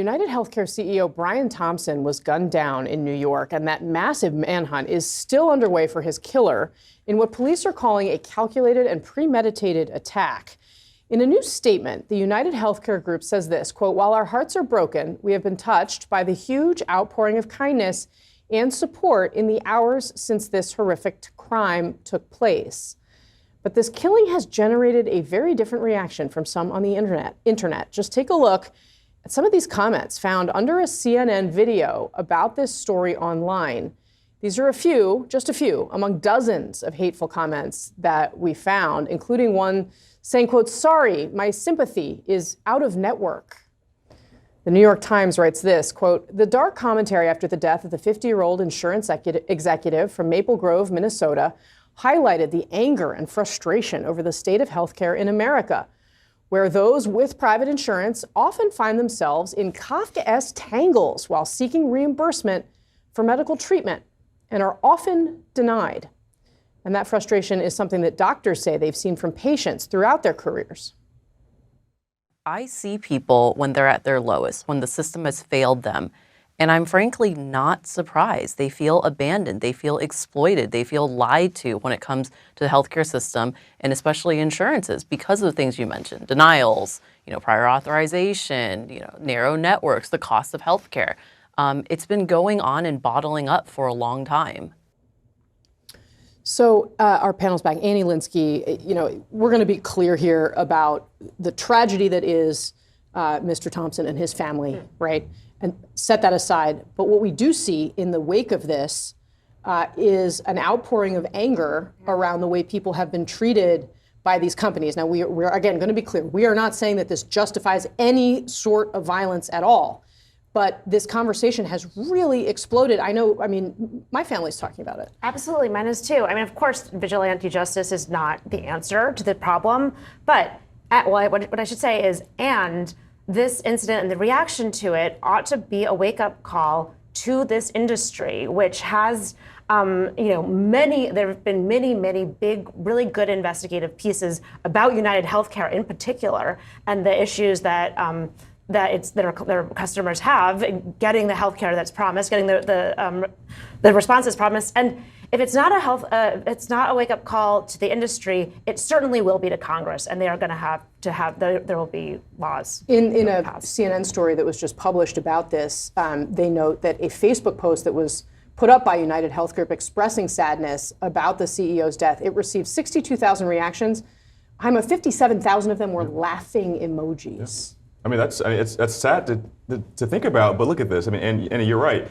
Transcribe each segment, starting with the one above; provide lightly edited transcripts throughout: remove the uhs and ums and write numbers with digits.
United Healthcare CEO Brian Thompson was gunned down in New York, and that massive manhunt is still underway for his killer in what police are calling a calculated and premeditated attack. In a new statement, the United Healthcare Group says this, quote, "While our hearts are broken, we have been touched by the huge outpouring of kindness and support in the hours since this horrific crime took place. But this killing has generated a very different reaction from some on the internet. Just take a look at some of these comments found under a CNN video about this story online. These are just a few, among dozens of hateful comments that we found, including one saying, quote, "Sorry, my sympathy is out of network." The New York Times writes this, quote, "The dark commentary after the death of the 50-year-old insurance executive from Maple Grove, Minnesota, highlighted the anger and frustration over the state of healthcare in America, where those with private insurance often find themselves in Kafkaesque tangles while seeking reimbursement for medical treatment and are often denied." And that frustration is something that doctors say they've seen from patients throughout their careers. I see people when they're at their lowest, when the system has failed them, and I'm frankly not surprised. They feel abandoned, they feel exploited, they feel lied to when it comes to the healthcare system, and especially insurances, because of the things you mentioned, denials, prior authorization, narrow networks, the cost of healthcare. It's been going on and bottling up for a long time. So our panel's back. Annie Linsky, we're going to be clear here about the tragedy that is Mr. Thompson and his family, right? And set that aside. But what we do see in the wake of this is an outpouring of anger around the way people have been treated by these companies. Now, we're again going to be clear. We are not saying that this justifies any sort of violence at all. But this conversation has really exploded. My family's talking about it. Absolutely, mine is too. Of course, vigilante justice is not the answer to the problem. But what I should say is, and this incident and the reaction to it ought to be a wake-up call to this industry, which has, there have been many big, really good investigative pieces about United Healthcare in particular, and the issues that their customers have in getting the healthcare that's promised, getting the responses promised. And if it's not a wake-up call to the industry, it certainly will be to Congress, and they are going to have there will be laws. In a CNN story that was just published about this, they note that a Facebook post that was put up by United Health Group expressing sadness about the CEO's death, it received 62,000 reactions. 57,000 of them were laughing emojis. Yeah. That's sad to think about, but look at this. And you're right.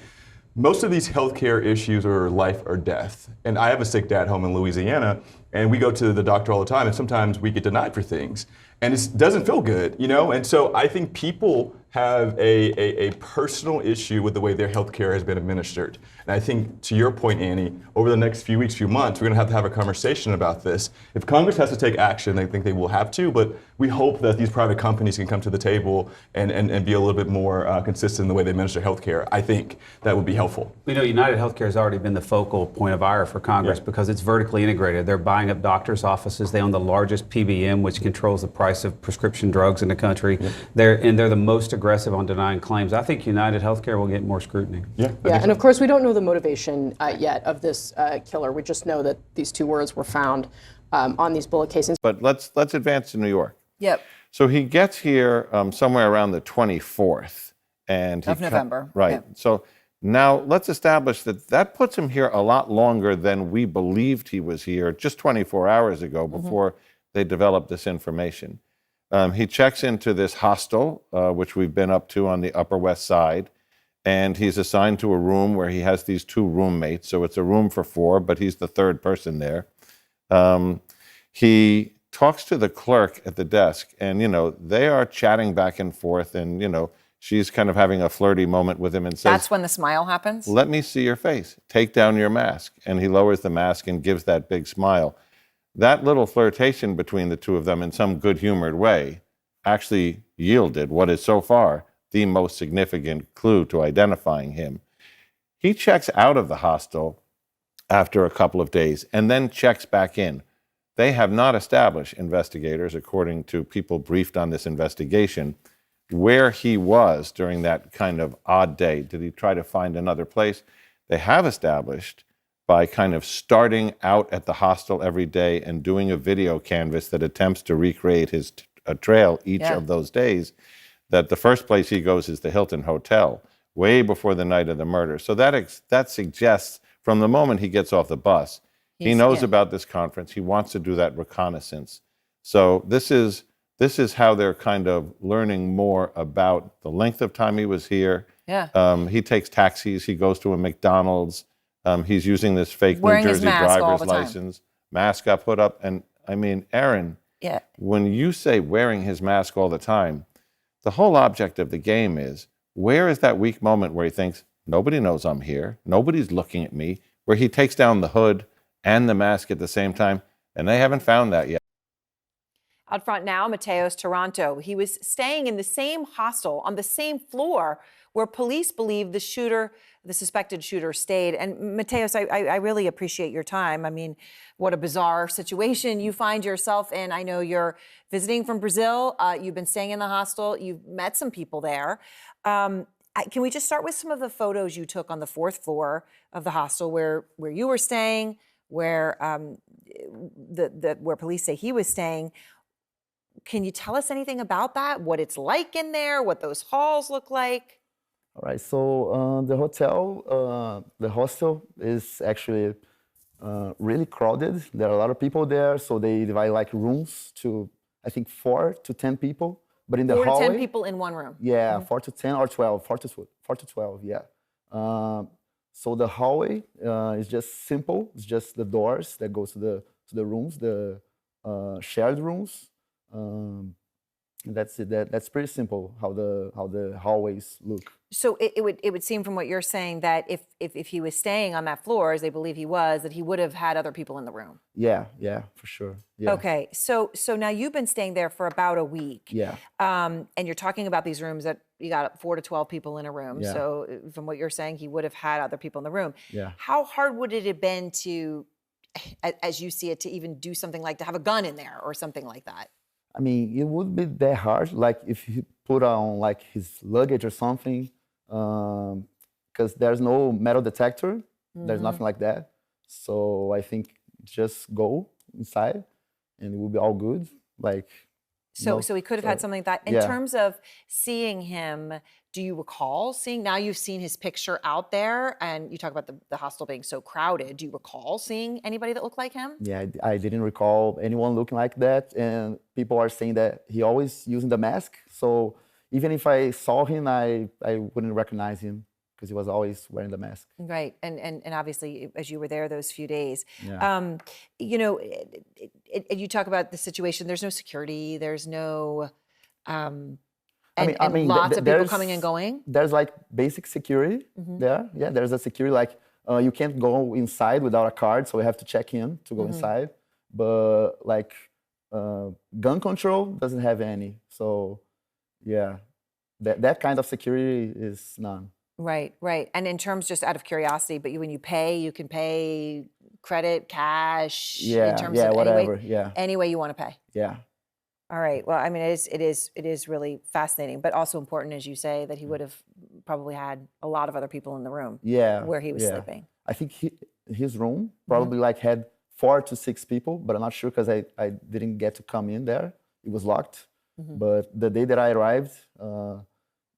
Most of these healthcare issues are life or death. And I have a sick dad home in Louisiana, and we go to the doctor all the time, and sometimes we get denied for things. And it doesn't feel good, And so I think people have a personal issue with the way their healthcare has been administered. And I think, to your point, Annie, over the next few weeks, few months, we're going to have a conversation about this. If Congress has to take action, I think they will have to, but we hope that these private companies can come to the table and be a little bit more consistent in the way they administer healthcare. I think that would be helpful. United Healthcare has already been the focal point of ire for Congress because it's vertically integrated. They're buying up doctors' offices. They own the largest PBM, which controls the price of prescription drugs in the country. Yeah. They're the most aggressive on denying claims. I think United Healthcare will get more scrutiny. Yeah, and of course we don't know the motivation yet of this killer. We just know that these two words were found on these bullet casings. But let's advance to New York. Yep. So he gets here somewhere around the 24th of November. Right. Yep. So now let's establish that puts him here a lot longer than we believed he was here just 24 hours ago before they developed this information. He checks into this hostel, which we've been up to on the Upper West Side, and he's assigned to a room where he has these two roommates. So it's a room for four, but he's the third person there. He talks to the clerk at the desk, and, they are chatting back and forth, and, she's kind of having a flirty moment with him and says, "That's when the smile happens? Let me see your face. Take down your mask." And he lowers the mask and gives that big smile. That little flirtation between the two of them in some good-humored way actually yielded what is so far the most significant clue to identifying him. He checks out of the hostel after a couple of days and then checks back in. They have not established, investigators, according to people briefed on this investigation, where he was during that kind of odd day. Did he try to find another place? They have established by kind of starting out at the hostel every day and doing a video canvas that attempts to recreate his trail each of those days, that the first place he goes is the Hilton Hotel, way before the night of the murder. So that suggests from the moment he gets off the bus, he knows about this conference. He wants to do that reconnaissance. So this is how they're kind of learning more about the length of time he was here. Yeah. He takes taxis. He goes to a McDonald's. He's using this fake Wearing New his Jersey mask all driver's the time. license. Mask got put up. And I mean, Aaron, Yeah. when you say wearing his mask all the time, the whole object of the game is, where is that weak moment where he thinks, nobody knows I'm here, nobody's looking at me, where he takes down the hood and the mask at the same time, and they haven't found that yet. Out front now, Mateos Toronto. He was staying in the same hostel on the same floor where police believe the suspected shooter stayed. And Mateos, I really appreciate your time. I mean, what a bizarre situation you find yourself in. I know you're visiting from Brazil. You've been staying in the hostel. You've met some people there. Can we just start with some of the photos you took on the 4th floor of the hostel where you were staying, where where police say he was staying? Can you tell us anything about that? What it's like in there? What those halls look like? All right. So the hostel is actually really crowded. There are a lot of people there. So they divide like rooms to, I think, 4 to 10 people. But in the 4 hallway, to 10 people in one room. yeah, 4 to 10 or 12, 4 to 12, yeah. So the hallway is just simple. It's just the doors that go to the rooms, the shared rooms. That's it. That's pretty simple how the hallways look. So it would seem from what you're saying that if he was staying on that floor, as they believe he was, that he would have had other people in the room. Yeah, for sure. Yeah. Okay, so now you've been staying there for about a week. Yeah. And you're talking about these rooms that you got 4 to 12 people in a room. Yeah. So from what you're saying, he would have had other people in the room. Yeah. How hard would it have been to, as you see it, to even do something like to have a gun in there or something like that? I mean, it would be that hard, like if he put on like his luggage or something, because there's no metal detector. There's nothing like that. So I think just go inside and it will be all good. Like, So he could have had something like that. In terms of seeing him, do you recall seeing, now you've seen his picture out there and you talk about the hostel being so crowded, do you recall seeing anybody that looked like him? Yeah, I didn't recall anyone looking like that. And people are saying that he always using the mask. So even if I saw him, I wouldn't recognize him because he was always wearing the mask. Right, and obviously, as you were there those few days, Yeah. you know, you talk about the situation. There's no security. There's no, lots of people coming and going. There's like basic security there. Yeah, there's a security like you can't go inside without a card, so we have to check in to go inside. But like gun control doesn't have any. So yeah, that kind of security is none. Right. And in terms, just out of curiosity, but when you pay, you can pay credit, cash. Yeah, in terms of whatever. Any way you want to pay. Yeah. All right. Well, I mean, it is really fascinating, but also important, as you say, that he would have probably had a lot of other people in the room. Yeah. Where he was sleeping. I think his room probably like had 4 to 6 people, but I'm not sure because I didn't get to come in there. It was locked. But the day that I arrived,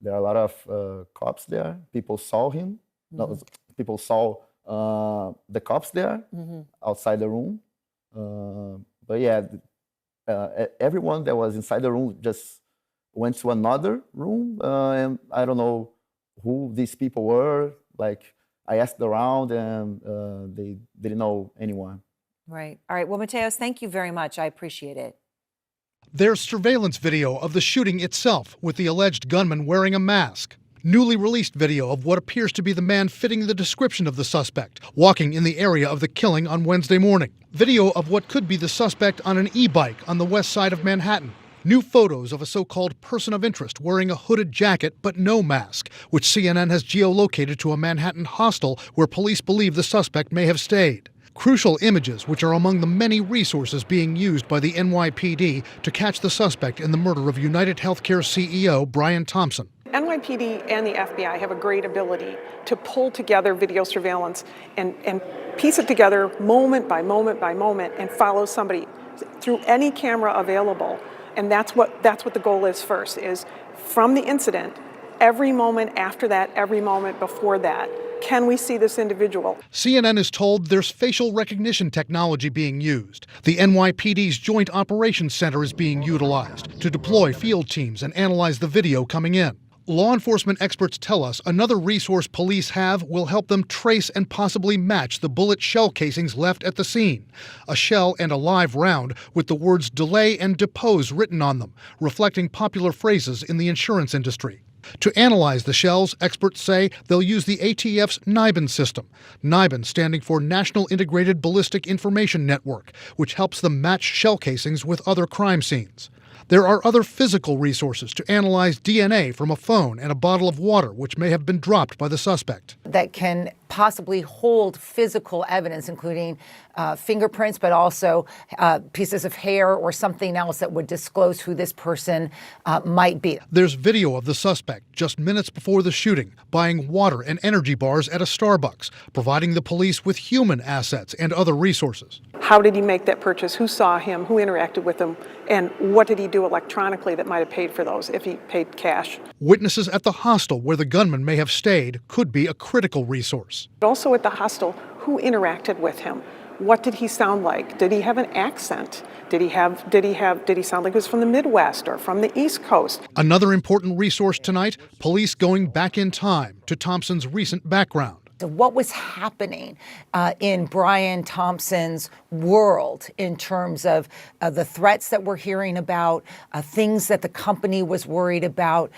there are a lot of cops there. People saw him. No, people saw the cops there outside the room. But yeah, everyone that was inside the room just went to another room. And I don't know who these people were. Like, I asked around and they didn't know anyone. Right. All right. Well, Mateos, thank you very much. I appreciate it. There's surveillance video of the shooting itself with the alleged gunman wearing a mask. Newly released video of what appears to be the man fitting the description of the suspect, walking in the area of the killing on Wednesday morning. Video of what could be the suspect on an e-bike on the west side of Manhattan. New photos of a so-called person of interest wearing a hooded jacket but no mask, which CNN has geolocated to a Manhattan hostel where police believe the suspect may have stayed. Crucial images, which are among the many resources being used by the NYPD to catch the suspect in the murder of United Healthcare CEO Brian Thompson. NYPD and the FBI have a great ability to pull together video surveillance and piece it together moment by moment by moment and follow somebody through any camera available. And that's what the goal is first, is from the incident, every moment after that, every moment before that, can we see this individual? CNN is told there's facial recognition technology being used. The NYPD's Joint Operations Center is being utilized to deploy field teams and analyze the video coming in. Law enforcement experts tell us another resource police have will help them trace and possibly match the bullet shell casings left at the scene. A shell and a live round with the words delay and depose written on them, reflecting popular phrases in the insurance industry. To analyze the shells, experts say they'll use the ATF's NIBIN system, NIBIN standing for National Integrated Ballistic Information Network, which helps them match shell casings with other crime scenes. There are other physical resources to analyze DNA from a phone and a bottle of water which may have been dropped by the suspect. That can possibly hold physical evidence, including fingerprints, but also pieces of hair or something else that would disclose who this person might be. There's video of the suspect just minutes before the shooting buying water and energy bars at a Starbucks, providing the police with human assets and other resources. How did he make that purchase? Who saw him? Who interacted with him? And what did he do electronically that might have paid for those if he paid cash? Witnesses at the hostel where the gunman may have stayed could be a critical resource. Also at the hostel, who interacted with him? What did he sound like? Did he have an accent? Did he sound like he was from the Midwest or from the East Coast? Another important resource tonight, police going back in time to Thompson's recent background. What was happening in Brian Thompson's world in terms of the threats that we're hearing about, things that the company was worried about,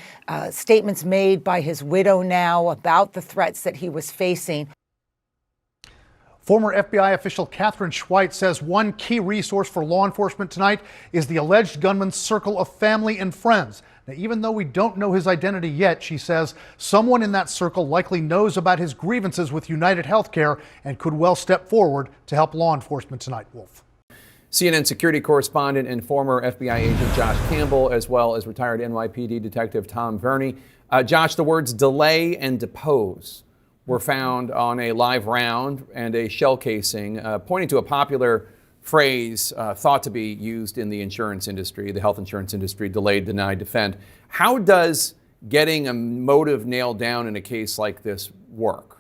statements made by his widow now about the threats that he was facing. Former FBI official Catherine Schweitz says one key resource for law enforcement tonight is the alleged gunman's circle of family and friends. Now, even though we don't know his identity yet, she says someone in that circle likely knows about his grievances with United Healthcare and could well step forward to help law enforcement tonight. Wolf. CNN security correspondent and former FBI agent Josh Campbell, as well as retired NYPD detective Tom Verney. Josh, the words delay and depose were found on a live round and a shell casing, pointing to a popular phrase thought to be used in the insurance industry, the health insurance industry, delay, deny, defend. How does getting a motive nailed down in a case like this work?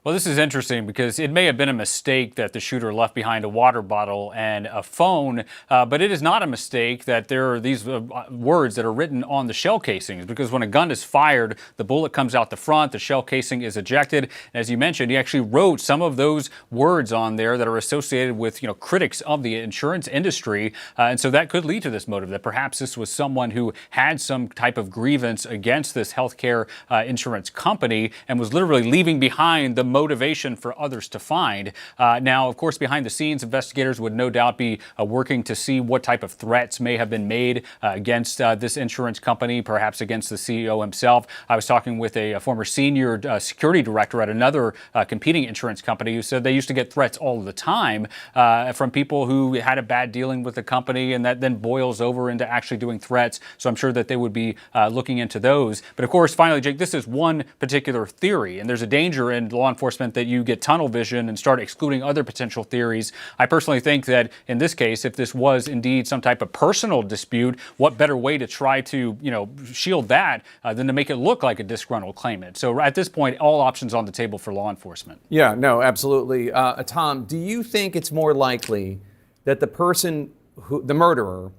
Well, this is interesting because it may have been a mistake that the shooter left behind a water bottle and a phone, but it is not a mistake that there are these words that are written on the shell casings, because when a gun is fired, the bullet comes out the front, the shell casing is ejected. As you mentioned, he actually wrote some of those words on there that are associated with, critics of the insurance industry. And so that could lead to this motive, that perhaps this was someone who had some type of grievance against this healthcare insurance company and was literally leaving behind the motivation for others to find. Now, of course, behind the scenes, investigators would no doubt be working to see what type of threats may have been made against this insurance company, perhaps against the CEO himself. I was talking with a former senior security director at another competing insurance company who said they used to get threats all the time from people who had a bad dealing with the company, and that then boils over into actually doing threats. So I'm sure that they would be looking into those. But of course, finally, Jake, this is one particular theory, and there's a danger in law enforcement that you get tunnel vision and start excluding other potential theories. I personally think that in this case, if this was indeed some type of personal dispute, what better way to try to, shield that than to make it look like a disgruntled claimant? So at this point, all options on the table for law enforcement. Yeah, no, absolutely. Tom, do you think it's more likely that the person, the murderer,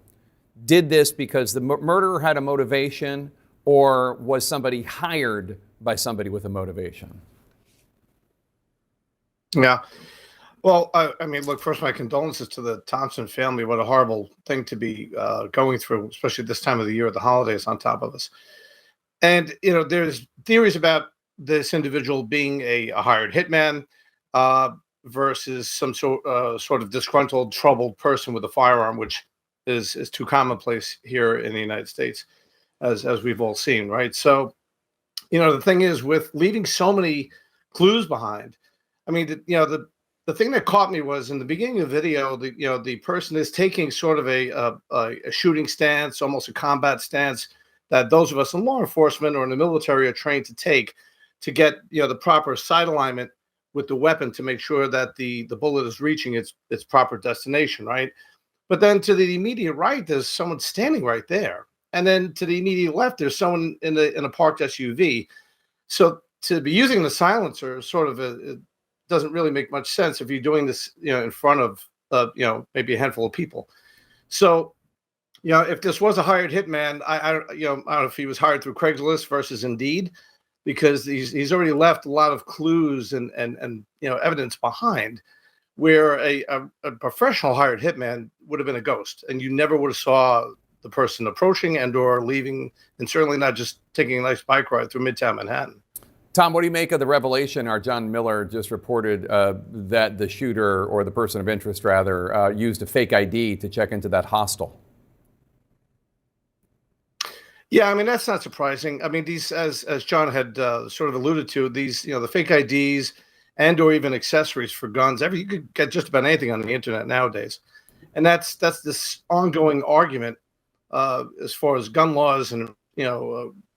did this because the murderer had a motivation, or was somebody hired by somebody with a motivation? Yeah. Well, I mean, look, first, my condolences to the Thompson family. What a horrible thing to be going through, especially this time of the year, the holidays on top of us. And, there's theories about this individual being a hired hitman versus some sort of disgruntled, troubled person with a firearm, which is too commonplace here in the United States, as we've all seen, right? So, the thing is, with leaving so many clues behind, I mean, the the thing that caught me was in the beginning of the video, the person is taking sort of a shooting stance, almost a combat stance that those of us in law enforcement or in the military are trained to take to get the proper sight alignment with the weapon to make sure that the bullet is reaching its proper destination, right? But then to the immediate right, there's someone standing right there, and then to the immediate left, there's someone in a parked SUV. So to be using the silencer sort of it doesn't really make much sense if you're doing this, in front of maybe a handful of people. So, if this was a hired hitman, I don't know if he was hired through Craigslist versus Indeed, because he's already left a lot of clues and evidence behind, where a professional hired hitman would have been a ghost, and you never would have saw the person approaching and or leaving, and certainly not just taking a nice bike ride through Midtown Manhattan. Tom, what do you make of the revelation? Our John Miller just reported that the shooter, or the person of interest rather, used a fake ID to check into that hostel. Yeah, I mean, that's not surprising. I mean, these, as John had sort of alluded to, these, the fake IDs and or even accessories for guns, you could get just about anything on the internet nowadays. And that's this ongoing argument as far as gun laws and,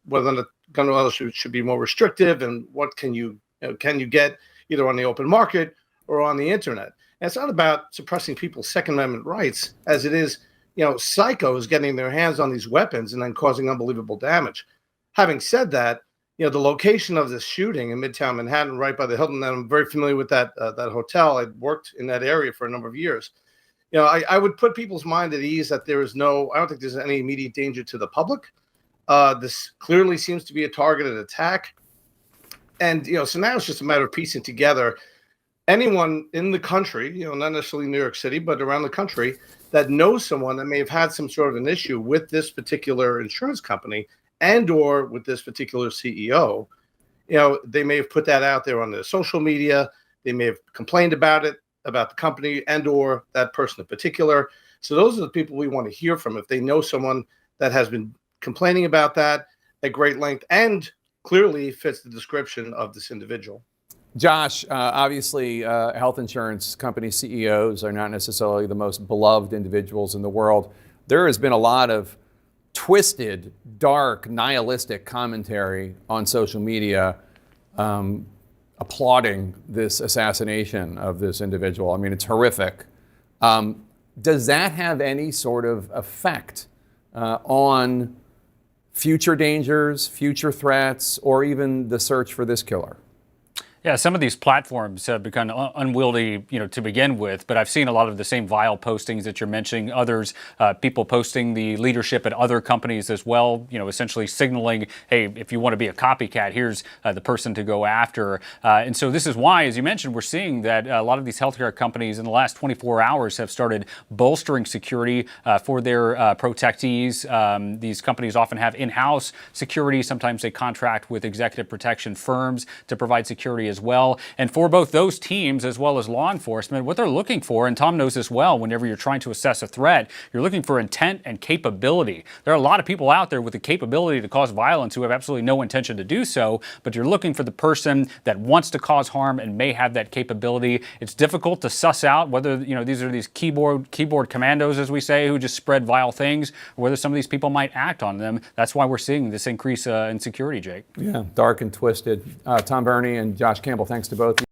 whether the gun laws should be more restrictive, and what can you get either on the open market or on the internet. And it's not about suppressing people's Second Amendment rights as it is, psychos getting their hands on these weapons and then causing unbelievable damage. Having said that, the location of this shooting in Midtown Manhattan, right by the Hilton, and I'm very familiar with that hotel. I'd worked in that area for a number of years. I would put people's mind at ease that I don't think there's any immediate danger to the public. This clearly seems to be a targeted attack. And, so now it's just a matter of piecing together anyone in the country, not necessarily New York City, but around the country, that knows someone that may have had some sort of an issue with this particular insurance company and or with this particular CEO. They may have put that out there on their social media. They may have complained about it, about the company and or that person in particular. So those are the people we want to hear from. If they know someone that has been complaining about that at great length and clearly fits the description of this individual. Josh, obviously, health insurance company CEOs are not necessarily the most beloved individuals in the world. There has been a lot of twisted, dark, nihilistic commentary on social media applauding this assassination of this individual. I mean, it's horrific. Does that have any sort of effect on future dangers, future threats, or even the search for this killer? Yeah, some of these platforms have become unwieldy, to begin with, but I've seen a lot of the same vile postings that you're mentioning. Others, people posting the leadership at other companies as well, essentially signaling, hey, if you want to be a copycat, here's the person to go after. And so this is why, as you mentioned, we're seeing that a lot of these healthcare companies in the last 24 hours have started bolstering security for their protectees. These companies often have in-house security. Sometimes they contract with executive protection firms to provide security as well. And for both those teams as well as law enforcement, what they're looking for, and Tom knows this well, whenever you're trying to assess a threat, you're looking for intent and capability. There are a lot of people out there with the capability to cause violence who have absolutely no intention to do so, but you're looking for the person that wants to cause harm and may have that capability. It's difficult to suss out whether, these are these keyboard commandos, as we say, who just spread vile things, or whether some of these people might act on them. That's why we're seeing this increase in security, Jake. Yeah, dark and twisted. Tom Burney and Josh Campbell, thanks to both.